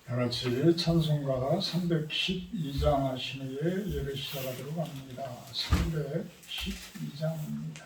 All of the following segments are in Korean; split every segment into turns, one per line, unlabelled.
다같이 찬송가 312장 하시니에 예배 시작하도록 합니다. 312장입니다.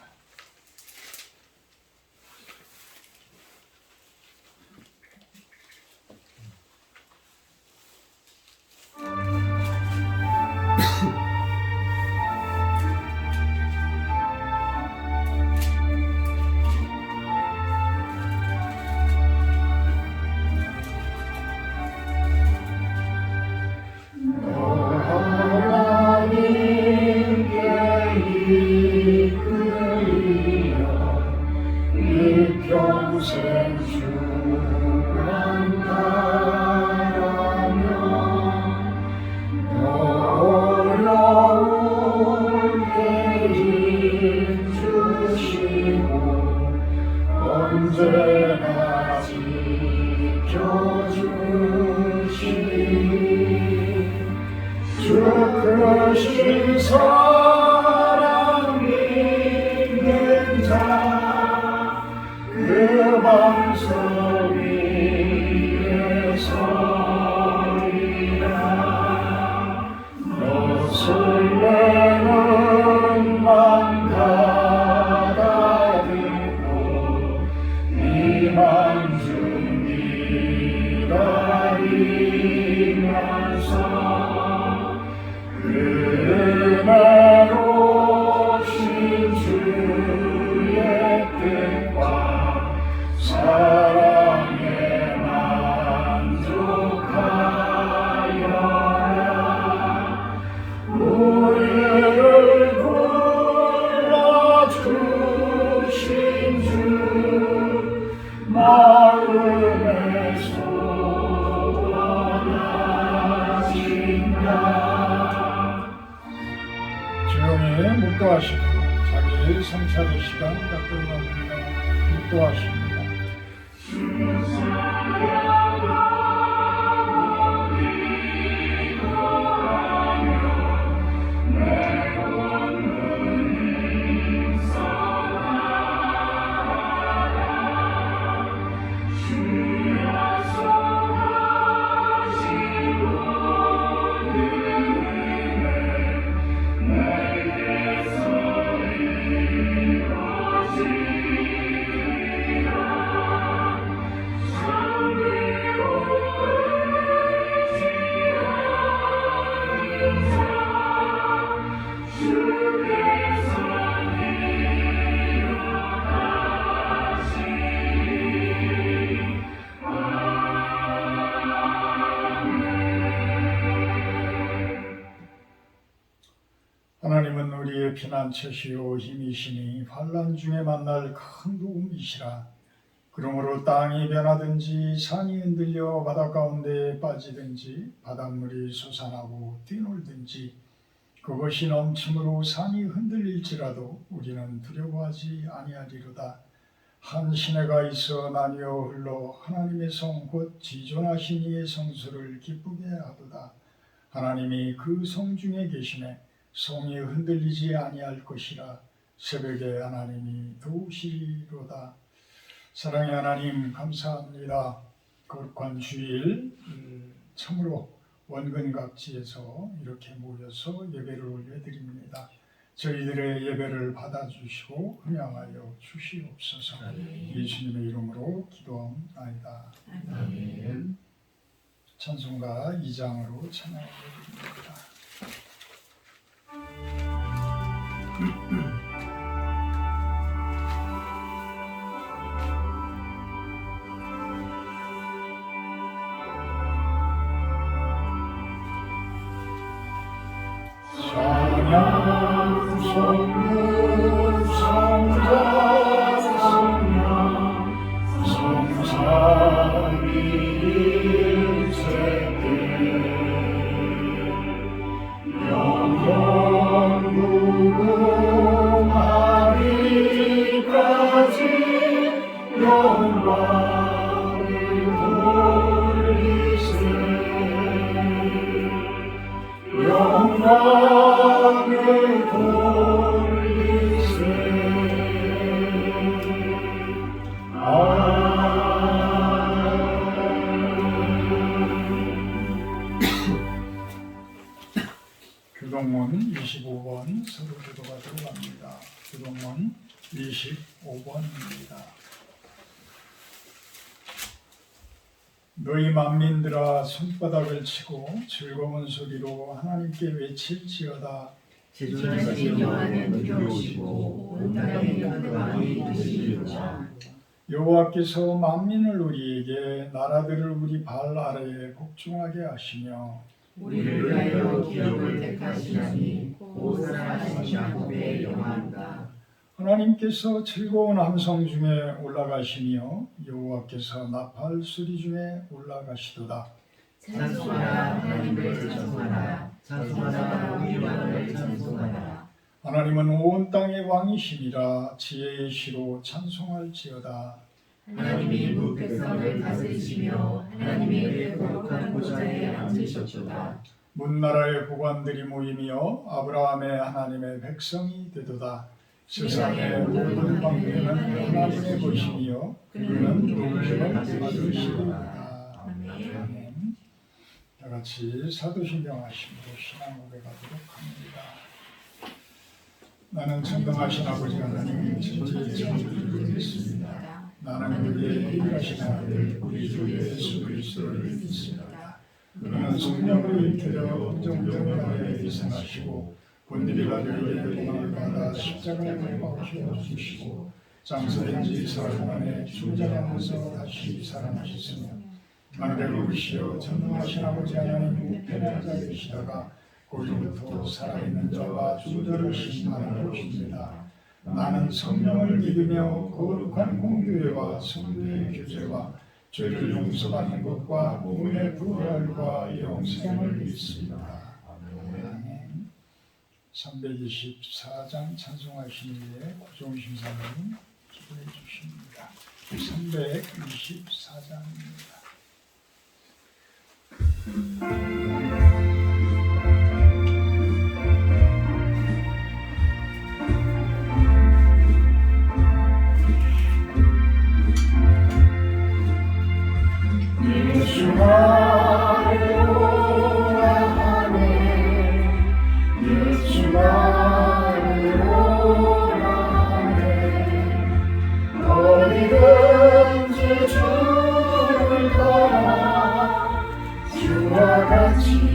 언제나 지켜주시니 주 크신 사랑 믿는 자 그 방석 위에 서리라. 너 설레는 맘 가다듬고 이만 좀 기다리면서 은혜로우신 주의 뜻과 사랑에 만족하여라. 우리를 불러주신 주 마음에 소원하신다.
조용히 묵도하시고 자기 성찰의 시간 갖도록 합니다. 묵도하십니다. 하나님은 우리의 피난처시요 힘이시니 환난 중에 만날 큰 도움이시라. 그러므로 땅이 변하든지 산이 흔들려 바다 가운데에 빠지든지 바닷물이 솟아나고 뛰놀든지 그것이 넘침으로 산이 흔들릴지라도 우리는 두려워하지 아니하리로다. 한 시내가 있어 나뉘어 흘러 하나님의 성 곧 지존하신 이의 성수를 기쁘게 하도다. 하나님이 그 성 중에 계시네. 성이 흔들리지 아니할 것이라. 새벽에 하나님이 도우시리로다. 사랑의 하나님 감사합니다. 거룩한 주일 참으로 원근각지에서 이렇게 모여서 예배를 올려드립니다. 저희들의 예배를 받아주시고 흥양하여 주시옵소서. 예수님의 이름으로 기도하옵나이다. 아멘. 찬송가 2장으로 찬양드립니다.
찬양 성부 성자 성령 성삼위일체들 영원 무궁하리까지 영광을 돌리세. 영광을 돌리세. 아멘.
구동문 25번 서로기도가 들어갑니다. 구동문 25번입니다. 너희 만민들아 손바닥을 치고 즐거운 소리로 하나님께 외칠지어다.
지존하신 여호와는 두려우시고 온 땅의 큰 왕이 되시리로다.
여호와께서 만민을 우리에게 나라들을 우리 발 아래에 복종하게 하시며
우리를 위하여 기업을 택하시나니 곧 사랑하신 야곱의 영광이다.
하나님께서 즐거운 함성 중에 올라가시며 여호와께서 나팔 소리 중에 올라가시도다.
찬송하라 하나님을 찬송하라. 찬송하라 우리 왕을 찬송하라.
하나님은 온 땅의 왕이시니라. 지혜의 시로 찬송할지어다.
하나님이 북백성을 다스리시며 하나님의 거룩한 보좌에 앉으셨도다.
문나라의 고관들이 모이며 아브라함의 하나님의 백성이 되도다. 세상의 모든 방면은 하나님의 것이며 그는 동심을 받으시리이다. 아멘. 다 같이 사도신경 하심으로 신앙 고백하도록 합니다. 나는 전능하신 아버지 하나님 진리의 정의를 믿습니다. 나는 그의 일하신 아들 우리 주 예수 그리스도를 믿습니다. 그는 성령으로 잉태되어 공정부정 아래에 태생하시고 본디비가 저에게 고난을 받아 십자가에 못 박혀 죽으시고 장사된 지 4일 만에 중장하면서 다시 살아나셨으며 하늘에 오르시어 전능하신 아버지 하나님 우편에 앉아 계시다가 고기부터 살아있는 자와 죽은 자를 심판하러 오십니다. 나는 성령을 믿으며 거룩한 공교회와 성도의 교제와 죄를 용서받는 것과 몸의 부활과 영생을 믿습니다. 아멘. 324장 찬송하신 후에 고종심사님 기도해 주십니다. 324장입니다.
주와 같이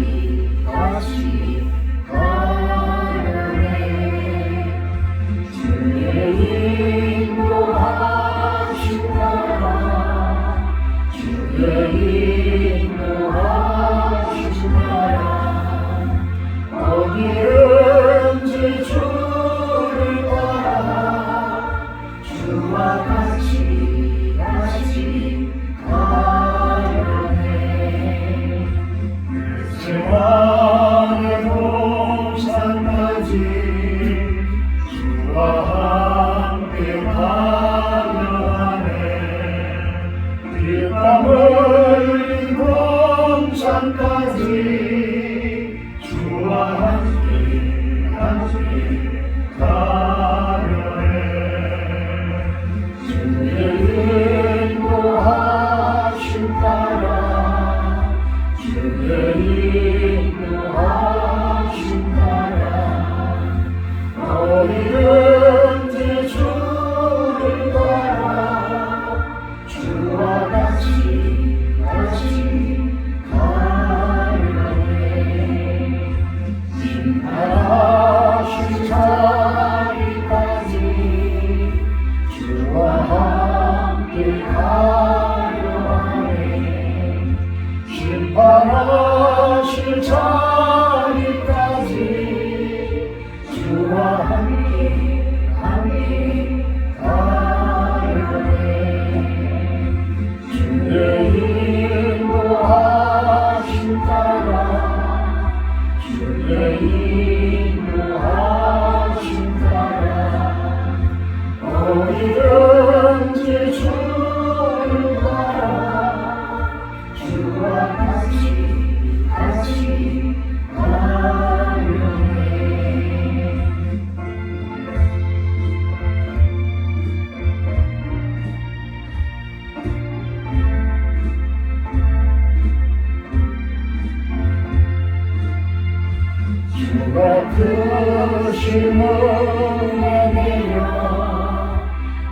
크신 은혜 내려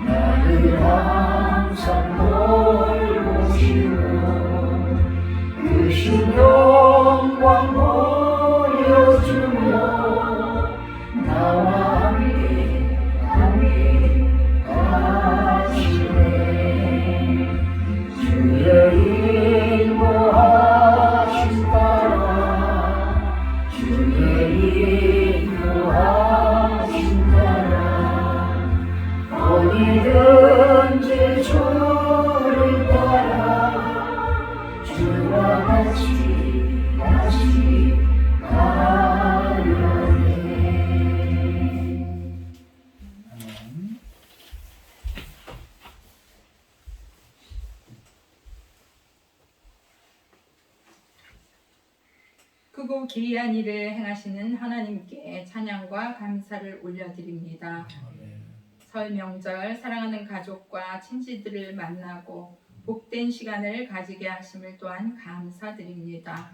나를 항상 돌보시고 크신 영광 보여주며 나와 함께 하시네. 주의 인도하심 따라 주의 인도하심 따라 어디든지 주를 따라 주와 같이 가려네.
아멘.
크고 기이한 일을 행하시는 하나님께 찬양과 감사를 올려드립니다.
아멘.
설 명절 사랑하는 가족과 친지들을 만나고 복된 시간을 가지게 하심을 또한 감사드립니다.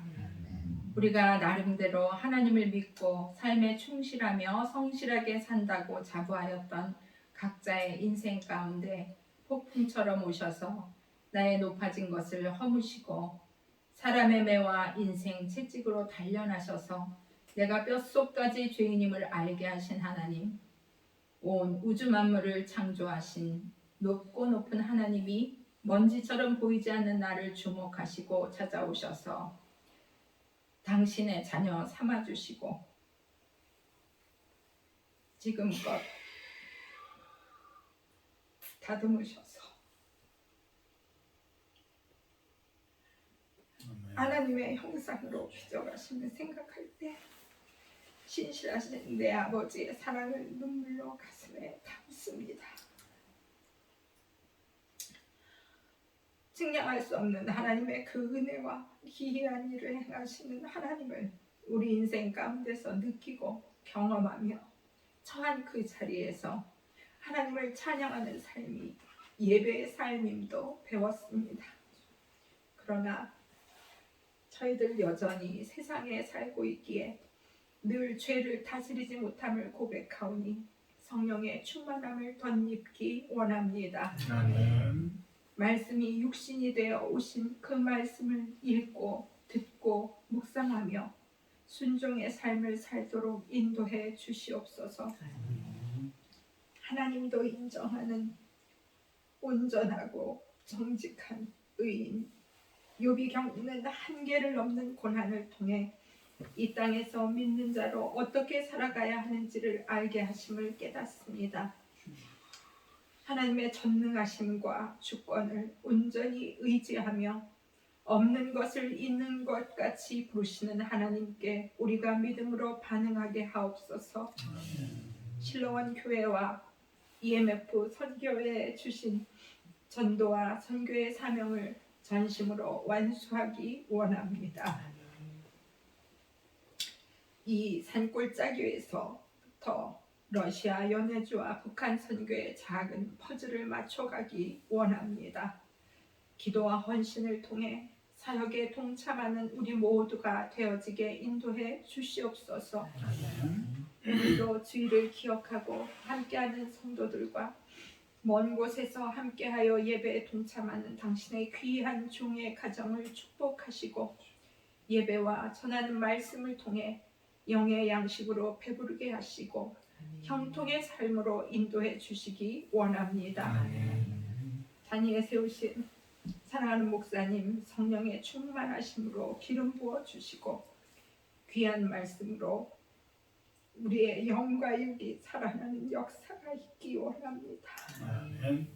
우리가 나름대로 하나님을 믿고 삶에 충실하며 성실하게 산다고 자부하였던 각자의 인생 가운데 폭풍처럼 오셔서 나의 높아진 것을 허무시고 사람의 매와 인생 채찍으로 단련하셔서 내가 뼛속까지 죄인임을 알게 하신 하나님, 온 우주 만물을 창조하신 높고 높은 하나님이 먼지처럼 보이지 않는 나를 주목하시고 찾아오셔서 당신의 자녀 삼아주시고 지금껏 다듬으셔서 하나님의 형상으로 빚어가심을 생각할 때 신실하신 내 아버지의 사랑을 눈물로 가슴에 담습니다. 측량할 수 없는 하나님의 그 은혜와 기이한 일을 행하시는 하나님을 우리 인생 가운데서 느끼고 경험하며 처한 그 자리에서 하나님을 찬양하는 삶이 예배의 삶임도 배웠습니다. 그러나 저희들 여전히 세상에 살고 있기에 늘 죄를 다스리지 못함을 고백하오니 성령의 충만함을 덧입기 원합니다.
아멘.
말씀이 육신이 되어 오신 그 말씀을 읽고 듣고 묵상하며 순종의 삶을 살도록 인도해 주시옵소서. 하나님도 인정하는 온전하고 정직한 의인 욥이 겪는 한계를 넘는 고난을 통해 이 땅에서 믿는 자로 어떻게 살아가야 하는지를 알게 하심을 깨닫습니다. 하나님의 전능하심과 주권을 온전히 의지하며 없는 것을 있는 것 같이 보시는 하나님께 우리가 믿음으로 반응하게 하옵소서. 실로원 교회와 EMF 선교회에 주신 전도와 선교의 사명을 전심으로 완수하기 원합니다. 이 산골짜기에서부터 러시아 연해주와 북한 선교의 작은 퍼즐을 맞춰가기 원합니다. 기도와 헌신을 통해 사역에 동참하는 우리 모두가 되어지게 인도해 주시옵소서. 오늘도 주의를 기억하고 함께하는 성도들과 먼 곳에서 함께하여 예배에 동참하는 당신의 귀한 종의 가정을 축복하시고 예배와 전하는 말씀을 통해 영의 양식으로 배부르게 하시고 형통의 삶으로 인도해 주시기 원합니다. 단위에 세우신 사랑하는 목사님 성령의 충만하심으로 기름 부어 주시고 귀한 말씀으로 우리의 영과 육이 살아나는 역사가 있기 원합니다.
아멘.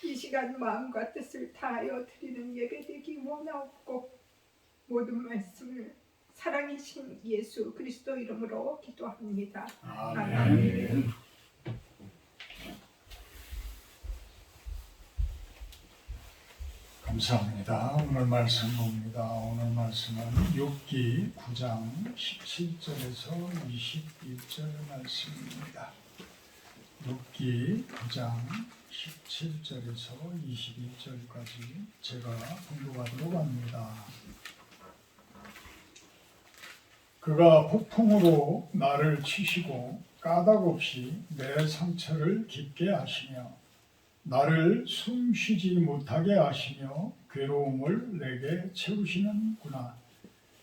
이 시간 마음과 뜻을 다하여 드리는 예배되기 원하옵고 모든 말씀을 사랑이신 예수 그리스도 이름으로 기도합니다.
아멘. 감사합니다. 오늘 말씀 봅니다. 오늘 말씀은 욥기 9장 17절에서 21절 말씀입니다. 욥기 9장 17절에서 21절까지 제가 공부하도록 합니다. 그가 폭풍으로 나를 치시고 까닭없이 내 상처를 깊게 하시며 나를 숨쉬지 못하게 하시며 괴로움을 내게 채우시는구나.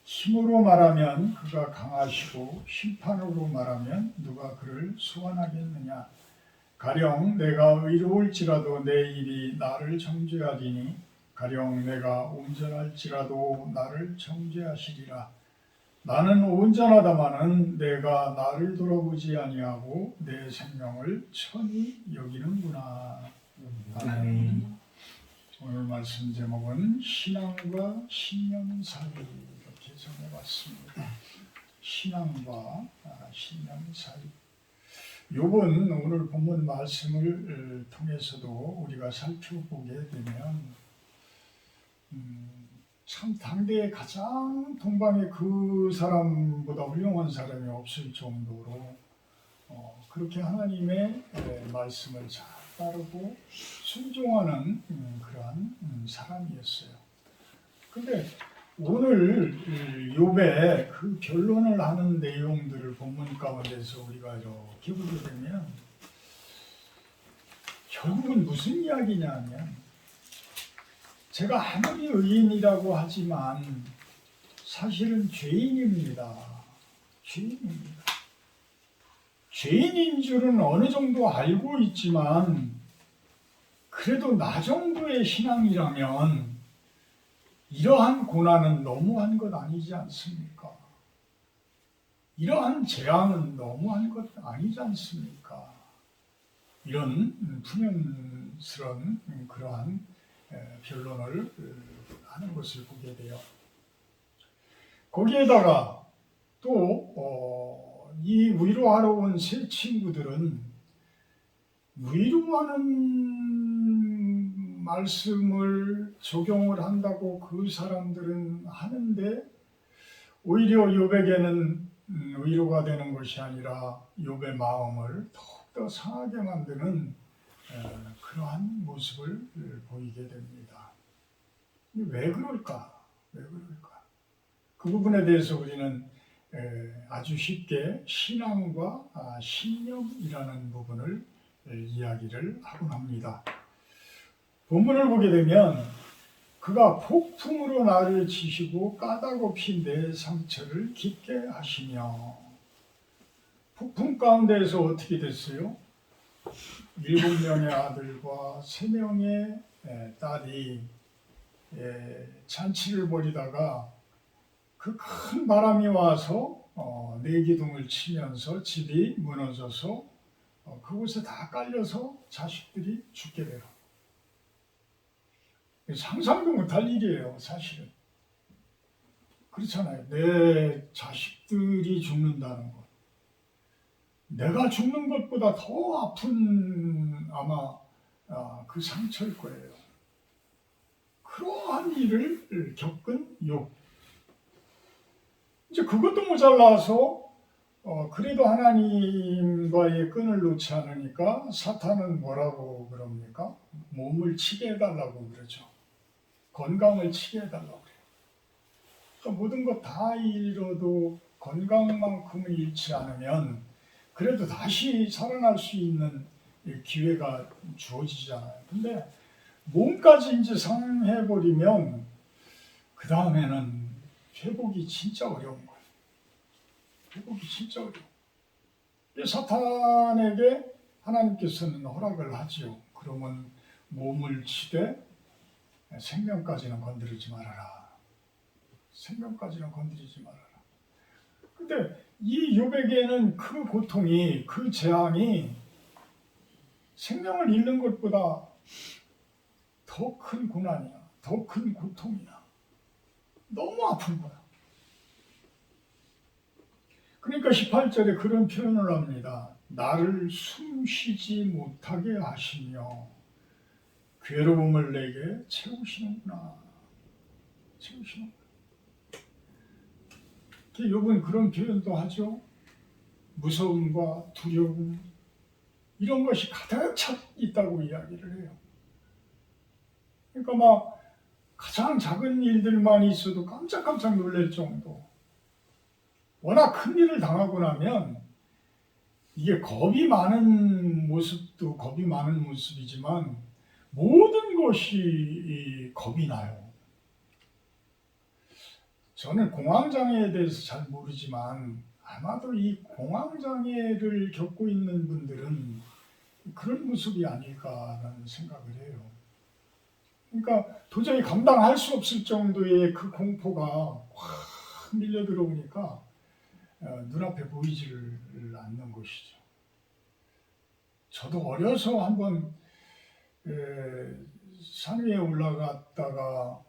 힘으로 말하면 그가 강하시고 심판으로 말하면 누가 그를 소환하겠느냐. 가령 내가 의로울지라도 내 입이 나를 정죄하리니 가령 내가 온전할지라도 나를 정죄하시리라. 나는 온전하다마는 내가 나를 돌아보지 아니하고 내 생명을 천히 여기는구나.
아멘.
오늘 말씀 제목은 신앙과 신념 사이 이렇게 정해봤습니다. 신앙과 신념 사이. 욥은 오늘 본문 말씀을 통해서도 우리가 살펴보게 되면 참 당대에 가장 동방에 그 사람보다 훌륭한 사람이 없을 정도로 그렇게 하나님의 말씀을 잘 따르고 순종하는 그러한 사람이었어요. 근데 오늘 욥의 그 변론을 하는 내용들을 본문 가운데서 우리가 이렇게 보게 되면 결국은 무슨 이야기냐면 제가 아무리 의인이라고 하지만 사실은 죄인입니다. 죄인입니다. 죄인인 줄은 어느 정도 알고 있지만 그래도 나 정도의 신앙이라면 이러한 고난은 너무한 것 아니지 않습니까? 이러한 재앙은 너무한 것 아니지 않습니까? 이런 푸념스러운 그러한 변론을 하는 것을 보게 돼요. 거기에다가 또 이 위로하러 온 세 친구들은 위로하는 말씀을 적용을 한다고 그 사람들은 하는데 오히려 욥에게는 위로가 되는 것이 아니라 욥의 마음을 더욱더 상하게 만드는 그러한 모습을 보이게 됩니다. 왜 그럴까? 왜 그럴까? 그 부분에 대해서 우리는 아주 쉽게 신앙과 신념이라는 부분을 이야기를 하곤 합니다. 본문을 보게 되면 그가 폭풍으로 나를 치시고 까닭없이 내 상처를 깊게 하시며 폭풍 가운데에서 어떻게 됐어요? 7명의 아들과 3명의 딸이 잔치를 벌이다가 그 큰 바람이 와서 내기둥을 치면서 집이 무너져서 그곳에 다 깔려서 자식들이 죽게 돼요. 상상도 못할 일이에요, 사실은. 그렇잖아요. 내 자식들이 죽는다는 것. 내가 죽는 것보다 더 아픈 아마 그 상처일 거예요. 그러한 일을 겪은 욥. 이제 그것도 모자라서 그래도 하나님과의 끈을 놓지 않으니까 사탄은 뭐라고 그럽니까? 몸을 치게 해달라고 그러죠. 건강을 치게 해달라고 그래요. 그러니까 모든 것 다 잃어도 건강만큼을 잃지 않으면 그래도 다시 살아날 수 있는 기회가 주어지잖아요. 근데 몸까지 이제 상해버리면 그 다음에는 회복이 진짜 어려운 거예요. 회복이 진짜 어려워. 사탄에게 하나님께서는 허락을 하지요. 그러면 몸을 치되 생명까지는 건드리지 말아라. 생명까지는 건드리지 말아라. 근데 이 욥에게는 그 고통이, 그 재앙이 생명을 잃는 것보다 더 큰 고난이야. 더 큰 고통이야. 너무 아픈 거야. 그러니까 18절에 그런 표현을 합니다. 나를 숨쉬지 못하게 하시며 괴로움을 내게 채우시는구나. 채우시는구나. 욥은 그런 표현도 하죠. 무서움과 두려움 이런 것이 가득 차 있다고 이야기를 해요. 그러니까 막 가장 작은 일들만 있어도 깜짝깜짝 놀랄 정도. 워낙 큰 일을 당하고 나면 이게 겁이 많은 모습도 겁이 많은 모습이지만 모든 것이 겁이 나요. 저는 공황장애에 대해서 잘 모르지만 아마도 이 공황장애를 겪고 있는 분들은 그런 모습이 아닐까라는 생각을 해요. 그러니까 도저히 감당할 수 없을 정도의 그 공포가 확 밀려 들어오니까 눈앞에 보이지를 않는 것이죠. 저도 어려서 한번 산 위에 올라갔다가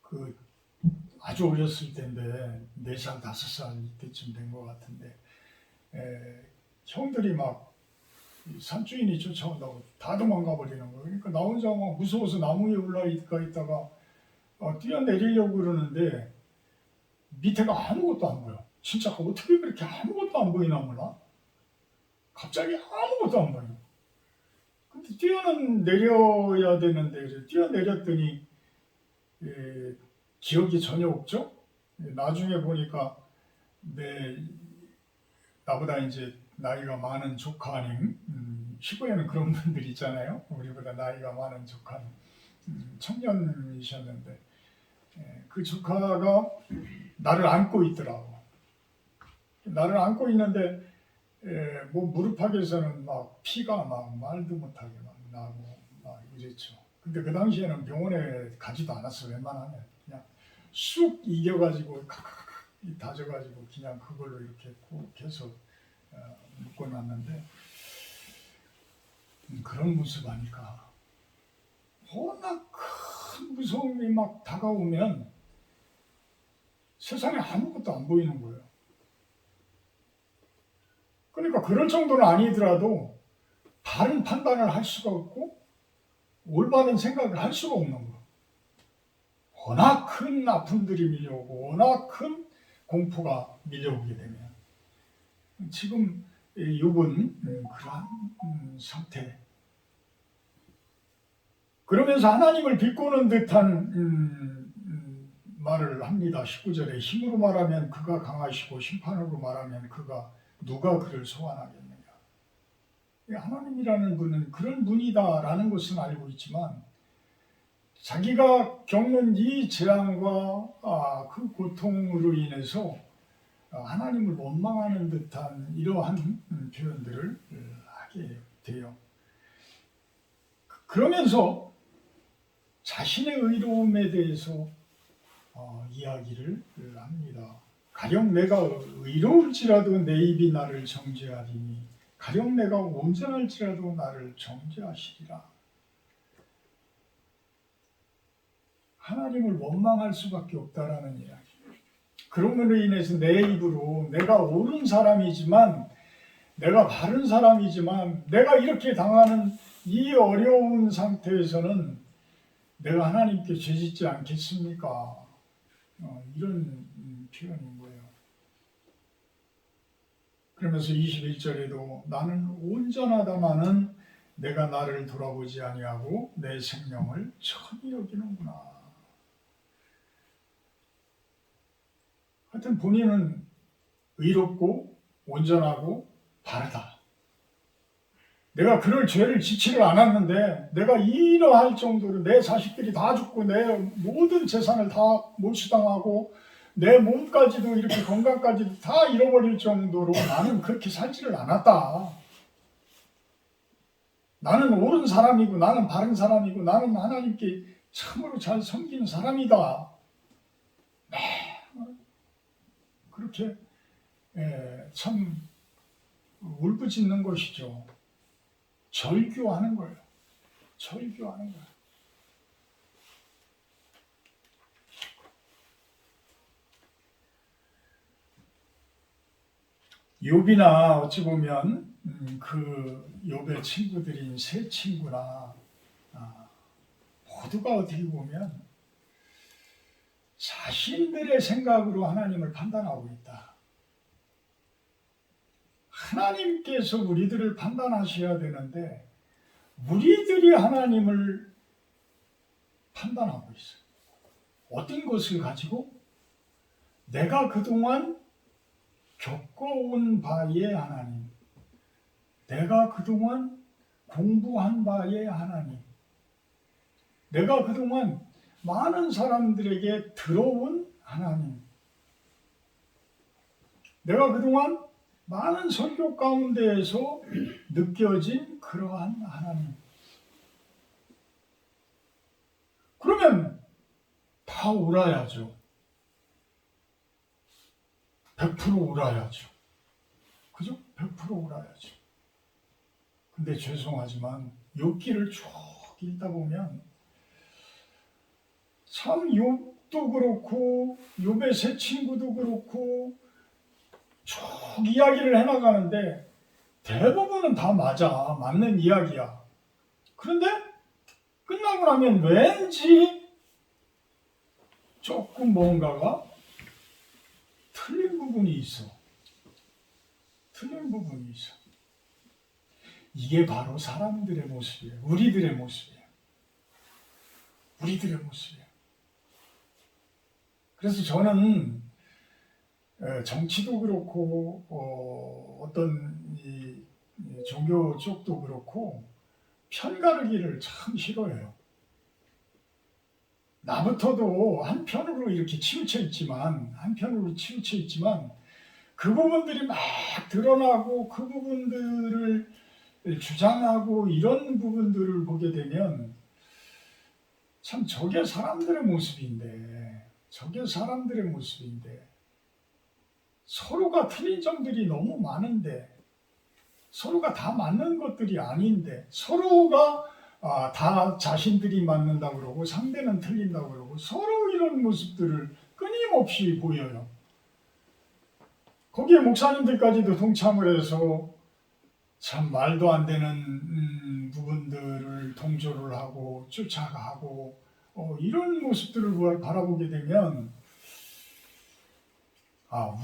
그 아주 어렸을 때인데 4살, 5살 이때쯤 된 것 같은데 형들이 막 산주인이 쫓아온다고 다 도망가 버리는 거예요. 그러니까 나 혼자 막 무서워서 나무 위에 올라있다가 뛰어내리려고 그러는데 밑에가 아무것도 안 보여. 진짜 어떻게 그렇게 아무것도 안 보이나 몰라. 갑자기 아무것도 안 보여. 근데 뛰어내려야 되는데 뛰어내렸더니 기억이 전혀 없죠. 나중에 보니까 나보다 이제 나이가 많은 조카님, 시골에는 그런 분들 있잖아요. 우리보다 나이가 많은 조카님, 청년이셨는데 그 조카가 나를 안고 있더라고. 나를 안고 있는데 뭐 무릎팍에서는 막 피가 막 말도 못하게 막 나고 막 이랬죠. 근데 그 당시에는 병원에 가지도 않았어. 웬만하면 그냥 쑥 이겨가지고 칵칵칵 다져가지고 그냥 그걸로 이렇게 꼭 해서 묶어놨는데 그런 모습 아닐까. 워낙 큰 무서움이 막 다가오면 세상에 아무것도 안 보이는 거예요. 그러니까 그럴 정도는 아니더라도 바른 판단을 할 수가 없고 올바른 생각을 할 수가 없는 거예요. 워낙 큰 아픔들이 밀려오고 워낙 큰 공포가 밀려오게 되면 지금 욥은 그러한 상태. 그러면서 하나님을 비꼬는 듯한 말을 합니다. 19절에 힘으로 말하면 그가 강하시고 심판으로 말하면 누가 그를 소환하겠느냐. 하나님이라는 분은 그런 분이다라는 것은 알고 있지만 자기가 겪는 이 재앙과 그 고통으로 인해서 하나님을 원망하는 듯한 이러한 표현들을 하게 돼요. 그러면서 자신의 의로움에 대해서 이야기를 합니다. 가령 내가 의로울지라도 내 입이 나를 정죄하리니 가령 내가 온전할지라도 나를 정죄하시리라. 하나님을 원망할 수밖에 없다라는 이야기. 그럼으로 인해서 내 입으로 내가 옳은 사람이지만 내가 바른 사람이지만 내가 이렇게 당하는 이 어려운 상태에서는 내가 하나님께 죄짓지 않겠습니까? 이런 표현인 거예요. 그러면서 21절에도 나는 온전하다마는 내가 나를 돌아보지 아니하고 내 생명을 천히 여기는구나. 하여튼 본인은 의롭고 온전하고 바르다. 내가 그럴 죄를 지지를 않았는데 내가 이러할 정도로 내 자식들이 다 죽고 내 모든 재산을 다 몰수당하고 내 몸까지도 이렇게 건강까지도 다 잃어버릴 정도로 나는 그렇게 살지를 않았다. 나는 옳은 사람이고 나는 바른 사람이고 나는 하나님께 참으로 잘 섬기는 사람이다. 그렇게 참 울부짖는 것이죠. 절규하는 거예요. 절규하는 거예요. 욥이나 어찌 보면 그 욥의 친구들인 세 친구나 모두가 어떻게 보면 자신들의 생각으로 하나님을 판단하고 있다. 하나님께서 우리들을 판단하셔야 되는데 우리들이 하나님을 판단하고 있어요. 어떤 것을 가지고? 내가 그동안 겪어온 바의 하나님, 내가 그동안 공부한 바의 하나님, 내가 그동안 많은 사람들에게 들어온 하나님, 내가 그동안 많은 설교 가운데에서 느껴진 그러한 하나님. 그러면 다 옳아야죠. 100% 옳아야죠. 그죠? 100% 옳아야죠. 근데 죄송하지만 욥기를 쭉 읽다 보면 참 욥도 그렇고 욥의 세 친구도 그렇고 쭉 이야기를 해나가는데 대부분은 다 맞는 이야기야. 그런데 끝나고 나면 왠지 조금 뭔가가 틀린 부분이 있어. 틀린 부분이 있어. 이게 바로 사람들의 모습이에요. 우리들의 모습이에요. 우리들의 모습이에요. 그래서 저는 정치도 그렇고 어떤 이 종교 쪽도 그렇고 편가르기를 참 싫어해요. 나부터도 한편으로 이렇게 치우쳐 있지만 그 부분들이 막 드러나고 그 부분들을 주장하고 이런 부분들을 보게 되면 참 저게 사람들의 모습인데 서로가 틀린 점들이 너무 많은데 서로가 다 맞는 것들이 아닌데 서로가 다 자신들이 맞는다고 그러고 상대는 틀린다고 그러고 서로 이런 모습들을 끊임없이 보여요. 거기에 목사님들까지도 동참을 해서 참 말도 안 되는 부분들을 동조를 하고 쫓아가고 이런 모습들을 바라보게 되면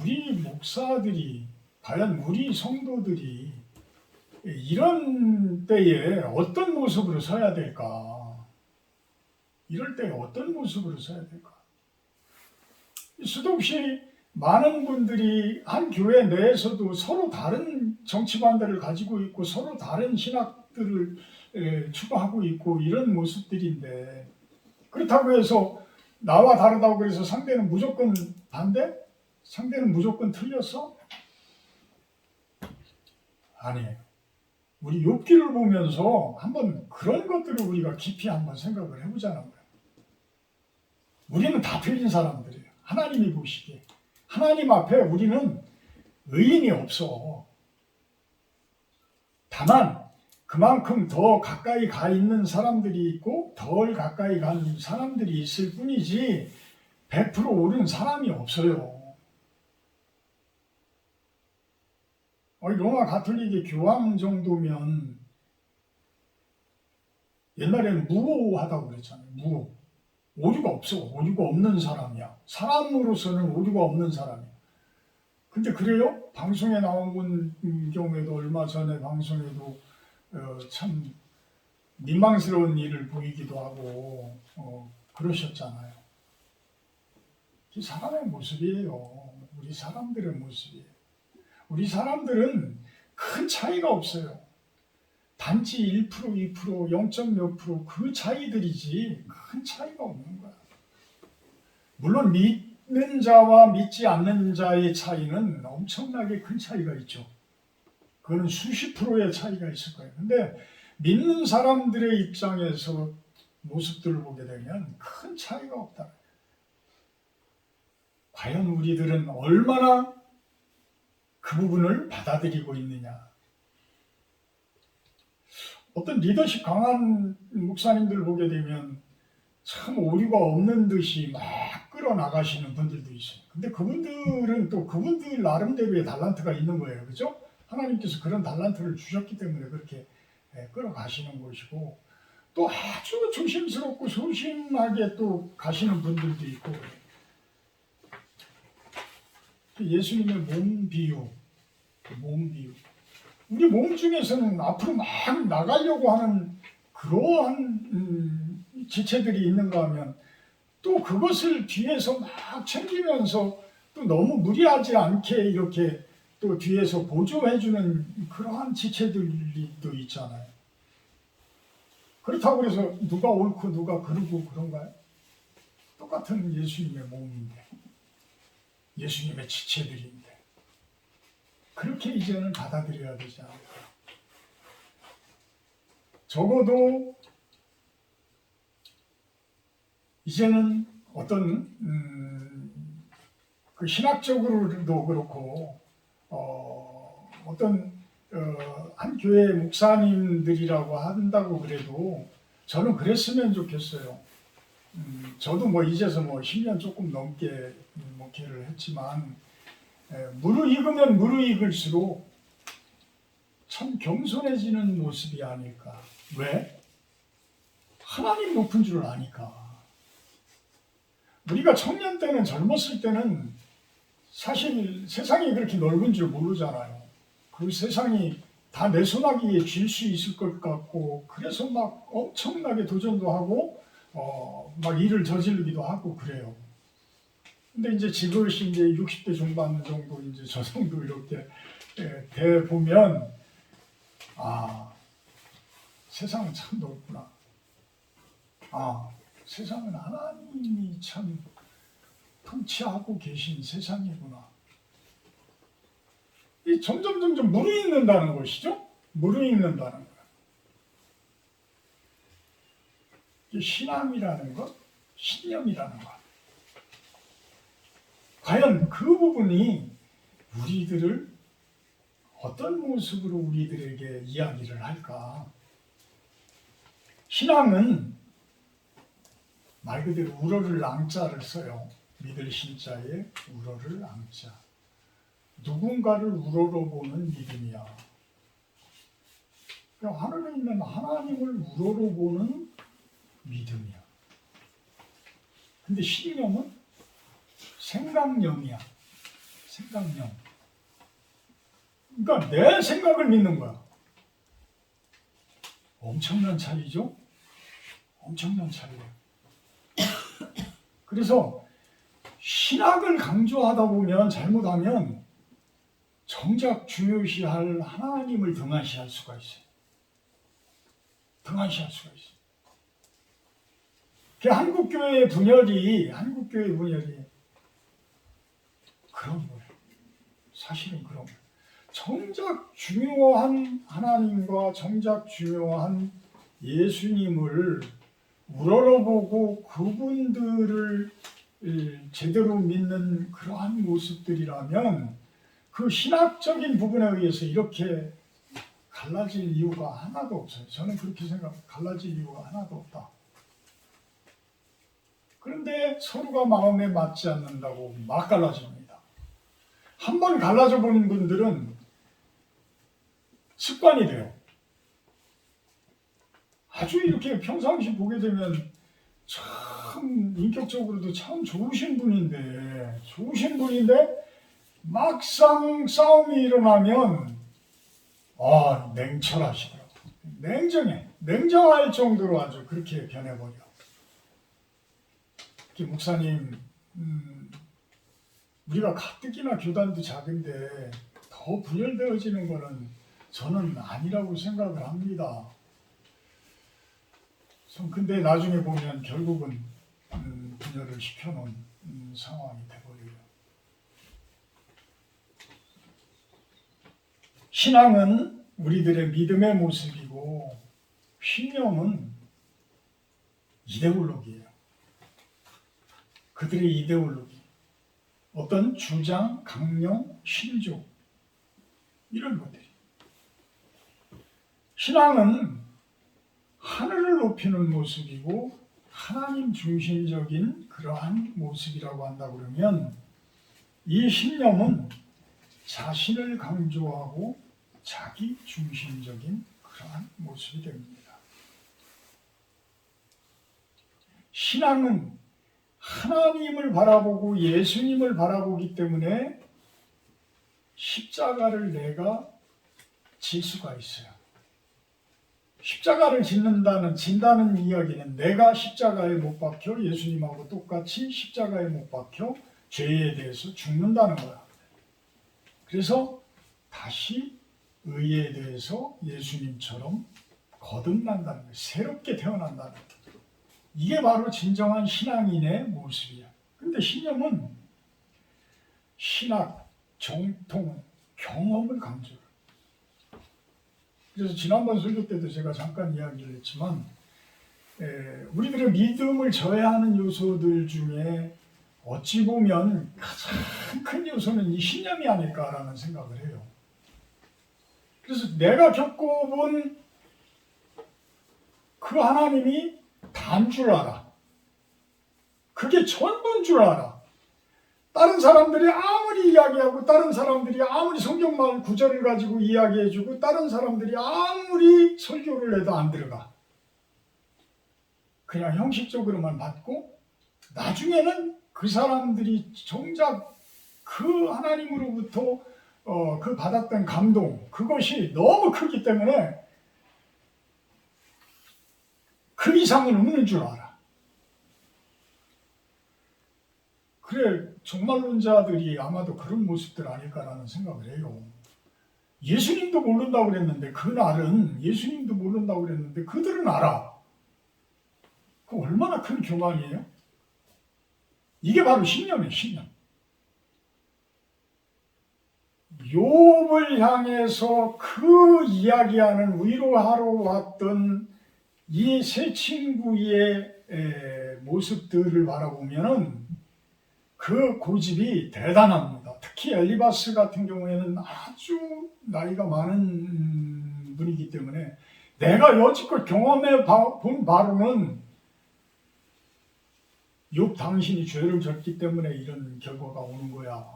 우리 목사들이 과연 우리 성도들이 이런 때에 어떤 모습으로 서야 될까? 이럴 때 어떤 모습으로 서야 될까? 수도 없이 많은 분들이 한 교회 내에서도 서로 다른 정치관들을 가지고 있고 서로 다른 신학들을 추구하고 있고 이런 모습들인데 그렇다고 해서 나와 다르다고 해서 상대는 무조건 반대? 상대는 무조건 틀렸어? 아니에요. 우리 욥기를 보면서 한번 그런 것들을 우리가 깊이 한번 생각을 해보자는 거예요. 우리는 다 틀린 사람들이에요. 하나님이 보시기에. 하나님 앞에 우리는 의인이 없어. 다만 그만큼 더 가까이 가 있는 사람들이 있고 덜 가까이 간 사람들이 있을 뿐이지 100% 옳은 사람이 없어요. 로마 가톨릭의 교황 정도면 옛날에는 무오하다고 그랬잖아요. 무오. 오류가 없어. 오류가 없는 사람이야. 사람으로서는 오류가 없는 사람이야. 근데 그래요? 방송에 나온 경우에도 얼마 전에 방송에도 참 민망스러운 일을 보이기도 하고 그러셨잖아요. 이 사람의 모습이에요. 우리 사람들의 모습이에요. 우리 사람들은 큰 차이가 없어요. 단지 1%, 2%, 0.몇 프로 그 차이들이지 큰 차이가 없는 거야. 물론 믿는 자와 믿지 않는 자의 차이는 엄청나게 큰 차이가 있죠. 그거는 수십 프로의 차이가 있을 거예요. 근데 믿는 사람들의 입장에서 모습들을 보게 되면 큰 차이가 없다. 과연 우리들은 얼마나 그 부분을 받아들이고 있느냐. 어떤 리더십 강한 목사님들 보게 되면 참 오류가 없는 듯이 막 끌어나가시는 분들도 있어요. 근데 그분들은 또 그분들 나름대로의 달란트가 있는 거예요. 그죠? 하나님께서 그런 달란트를 주셨기 때문에 그렇게 끌어가시는 것이고 또 아주 조심스럽고 소심하게 또 가시는 분들도 있고 예수님의 몸 비유. 우리 몸 중에서는 앞으로 막 나가려고 하는 그러한 지체들이 있는가 하면 또 그것을 뒤에서 막 챙기면서 또 너무 무리하지 않게 이렇게 또 뒤에서 보조해주는 그러한 지체들이 또 있잖아요. 그렇다고 해서 누가 옳고 누가 그르고 그런가요? 똑같은 예수님의 몸인데, 예수님의 지체들인데, 그렇게 이제는 받아들여야 되지 않을까. 적어도 이제는 어떤 그 신학적으로도 그렇고 어떤 한 교회 목사님들이라고 한다고 그래도 저는 그랬으면 좋겠어요. 저도 뭐 이제서 뭐 10년 조금 넘게 목회를 했지만 무르익으면 무르익을수록 참 겸손해지는 모습이 아닐까. 왜? 하나님 높은 줄 아니까. 우리가 청년 때는, 젊었을 때는 사실 세상이 그렇게 넓은 줄 모르잖아요. 그 세상이 다 내 손아귀에 쥘 수 있을 것 같고, 그래서 막 엄청나게 도전도 하고 막 일을 저지르기도 하고 그래요. 근데 이제 지그시 이제 60대 중반 정도, 이제 저 정도 이렇게 돼 보면, 아, 세상은 참 넓구나. 아, 세상은 하나님이 참 통치하고 계신 세상이구나. 이 점점 무르익는다는 것이죠. 무르익는다는 거야. 이 신앙이라는 것, 신념이라는 것. 과연 그 부분이 우리들을 어떤 모습으로 우리들에게 이야기를 할까? 신앙은 말 그대로 우러를 앙자를 써요. 믿을 신자에 우러를 앙자. 누군가를 우러러보는 믿음이야. 하늘에 있는 하나님을 우러러보는 믿음이야. 근데 신념은 생각념이야. 생각념. 그러니까 내 생각을 믿는 거야. 엄청난 차이죠? 엄청난 차이야. 그래서 신학을 강조하다 보면, 잘못하면 정작 중요시할 하나님을 등한시할 수가 있어요. 등한시할 수가 있어요. 한국교회의 분열이 그런 거예요. 사실은 그런 거예요. 정작 중요한 하나님과 정작 중요한 예수님을 우러러보고 그분들을 제대로 믿는 그러한 모습들이라면, 그 신학적인 부분에 의해서 이렇게 갈라질 이유가 하나도 없어요. 저는 그렇게 생각해요. 갈라질 이유가 하나도 없다. 그런데 서로가 마음에 맞지 않는다고 막 갈라집니다. 한 번 갈라져 보는 분들은 습관이 돼요. 아주 이렇게 평상시 보게 되면 참 인격적으로도 참 좋으신 분인데 막상 싸움이 일어나면 냉철하시더라고요. 냉정할 정도로 아주 그렇게 변해버려. 목사님, 우리가 가뜩이나 교단도 작은데 더 분열되어지는 거는 저는 아니라고 생각을 합니다. 근데 나중에 보면 결국은 분열을 시켜놓은 상황이 돼버려요. 신앙은 우리들의 믿음의 모습이고, 신념은 이데올로기예요. 그들의 이데올로기, 어떤 주장, 강령, 신조, 이런 것들이. 신앙은 하늘을 높이는 모습이고 하나님 중심적인 그러한 모습이라고 한다 그러면, 이 신념은 자신을 강조하고 자기 중심적인 그러한 모습이 됩니다. 신앙은 하나님을 바라보고 예수님을 바라보기 때문에 십자가를 내가 질 수가 있어요. 십자가를 진다는 이야기는 내가 십자가에 못 박혀 예수님하고 똑같이 십자가에 못 박혀 죄에 대해서 죽는다는 거야. 그래서 다시 의에 대해서 예수님처럼 거듭난다는 거야. 새롭게 태어난다는 거야. 이게 바로 진정한 신앙인의 모습이야. 근데 신념은 신학, 정통, 경험을 강조해. 그래서 지난번 설교 때도 제가 잠깐 이야기를 했지만 우리들의 믿음을 저해하는 요소들 중에 어찌 보면 가장 큰 요소는 이 신념이 아닐까라는 생각을 해요. 그래서 내가 겪어본 그 하나님이 다인 줄 알아. 그게 전부인 줄 알아. 다른 사람들이 아무리 이야기하고 다른 사람들이 아무리 성경말 구절을 가지고 이야기해주고 다른 사람들이 아무리 설교를 해도 안 들어가. 그냥 형식적으로만 받고 나중에는 그 사람들이 정작 그 하나님으로부터 그 받았던 감동 그것이 너무 크기 때문에 그 이상은 없는 줄 알아. 그래 종말론자들이 아마도 그런 모습들 아닐까라는 생각을 해요. 예수님도 모른다고 그랬는데 그날은 예수님도 모른다고 그랬는데 그들은 알아. 그 얼마나 큰 교만이에요? 이게 바로 신념이에요. 신념. 욥을 향해서 그 이야기하는 위로하러 왔던 이 세 친구의 모습들을 바라보면은 그 고집이 대단합니다. 특히 엘리바스 같은 경우에는 아주 나이가 많은 분이기 때문에 내가 여지껏 경험해 본 바로는 욥 당신이 죄를 졌기 때문에 이런 결과가 오는 거야.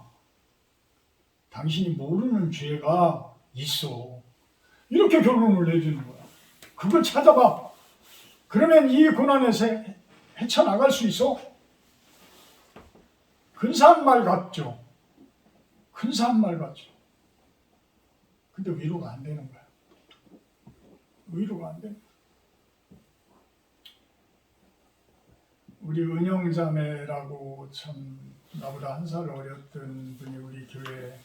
당신이 모르는 죄가 있어. 이렇게 결론을 내주는 거야. 그걸 찾아봐. 그러면 이 고난에서 헤쳐나갈 수 있어? 근사한 말 같죠? 근사한 말 같죠? 근데 위로가 안 되는 거야. 위로가 안 돼. 우리 은영자매라고 참 나보다 한 살 어렸던 분이 우리 교회에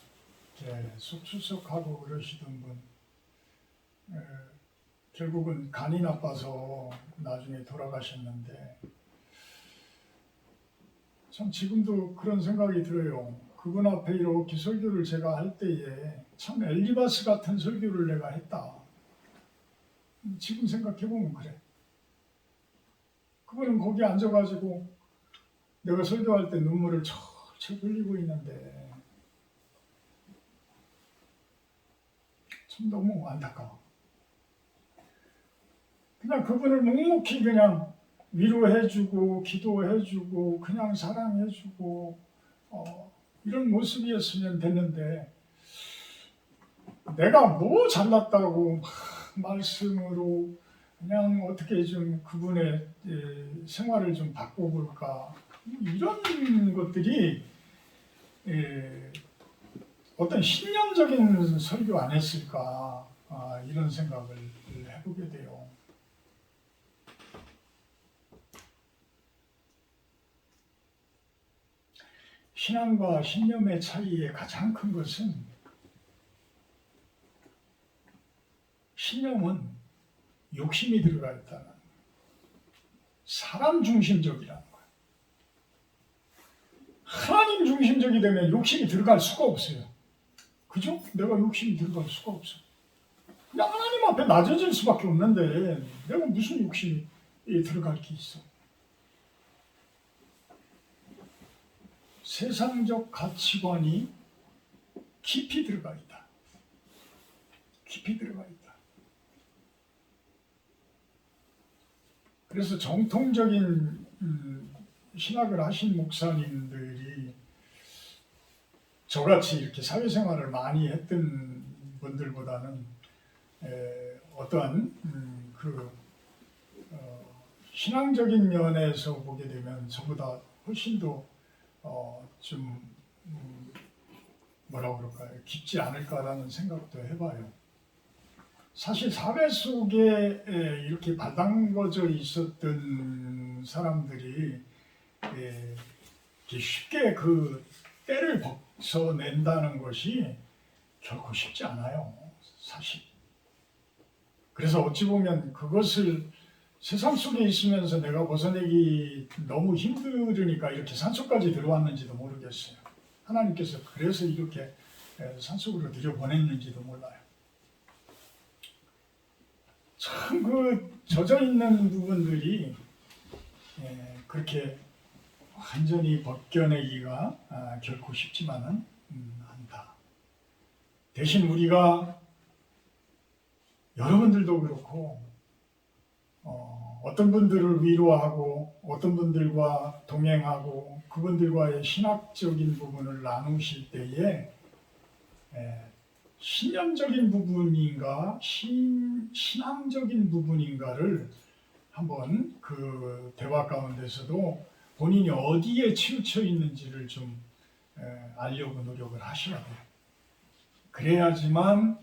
속출석하고 그러시던 분, 결국은 간이 나빠서 나중에 돌아가셨는데 참 지금도 그런 생각이 들어요. 그분 앞에 이렇게 설교를 제가 할 때에 참 엘리바스 같은 설교를 내가 했다. 지금 생각해보면 그래. 그분은 거기 앉아가지고 내가 설교할 때 눈물을 철철 흘리고 있는데 참 너무 안타까워. 그냥 그분을 묵묵히 그냥 위로해주고 기도해주고 그냥 사랑해주고 이런 모습이었으면 됐는데 내가 뭐 잘났다고 막 말씀으로 그냥 어떻게 좀 그분의 생활을 좀 바꿔볼까 이런 것들이 어떤 신념적인 설교 안 했을까 이런 생각을 해보게 돼요. 신앙과 신념의 차이의 가장 큰 것은 신념은 욕심이 들어가 있다는 거예요. 사람 중심적이라는 거예요. 하나님 중심적이 되면 욕심이 들어갈 수가 없어요. 그죠? 내가 욕심이 들어갈 수가 없어. 그냥 하나님 앞에 낮아질 수밖에 없는데 내가 무슨 욕심이 들어갈 게 있어. 세상적 가치관이 깊이 들어가 있다. 깊이 들어가 있다. 그래서 정통적인 신학을 하신 목사님들이 저같이 이렇게 사회생활을 많이 했던 분들보다는 어떠한 신앙적인 면에서 보게 되면 저보다 훨씬 더 뭐라고 그럴까요? 깊지 않을까라는 생각도 해봐요. 사실 사회 속에 이렇게 바닥거져 있었던 사람들이 쉽게 그 때를 벗어낸다는 것이 결코 쉽지 않아요, 사실. 그래서 어찌 보면 그것을 세상 속에 있으면서 내가 벗어내기 너무 힘들으니까 이렇게 산속까지 들어왔는지도 모르겠어요. 하나님께서 그래서 이렇게 산속으로 들여보냈는지도 몰라요. 참 그 젖어 있는 부분들이 그렇게 완전히 벗겨내기가 결코 쉽지만은 않다. 대신 우리가 여러분들도 그렇고 어떤 분들을 위로하고 어떤 분들과 동행하고 그분들과의 신학적인 부분을 나누실 때에 신념적인 부분인가 신앙적인 부분인가를 한번 그 대화 가운데서도 본인이 어디에 치우쳐 있는지를 좀 알려고 노력을 하셔야 돼요. 그래야지만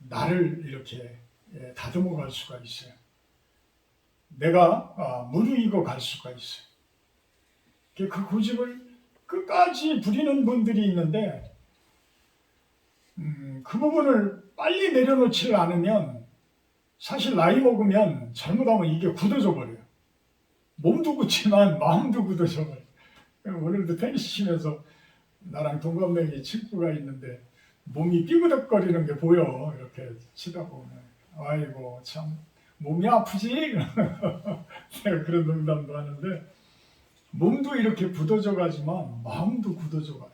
나를 이렇게 다듬어 갈 수가 있어요. 내가 무르익어 갈 수가 있어요. 그 고집을 끝까지 부리는 분들이 있는데 그 부분을 빨리 내려놓지 않으면 사실 나이 먹으면 잘못하면 이게 굳어져 버려요. 몸도 굳지만 마음도 굳어져 버려요. 오늘도 테니스 치면서 나랑 동갑내기 친구가 있는데 몸이 삐그덕거리는 게 보여. 이렇게 치다 보면 아이고 참 몸이 아프지? 내가 그런 농담도 하는데 몸도 이렇게 굳어져 가지만 마음도 굳어져 가요.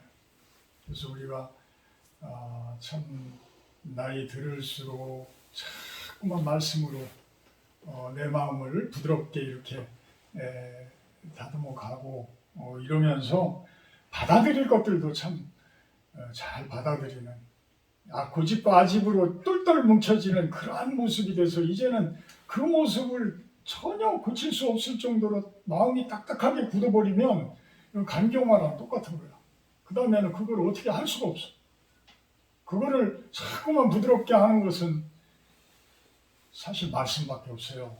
그래서 우리가 참 나이 들을수록 자꾸만 말씀으로 내 마음을 부드럽게 이렇게 다듬어 가고 이러면서 받아들일 것들도 참 잘 받아들이는 고집과 아집으로 똘똘 뭉쳐지는 그러한 모습이 돼서 이제는 그 모습을 전혀 고칠 수 없을 정도로 마음이 딱딱하게 굳어버리면 간경화랑 똑같은 거야. 그 다음에는 그걸 어떻게 할 수가 없어. 그거를 자꾸만 부드럽게 하는 것은 사실 말씀밖에 없어요.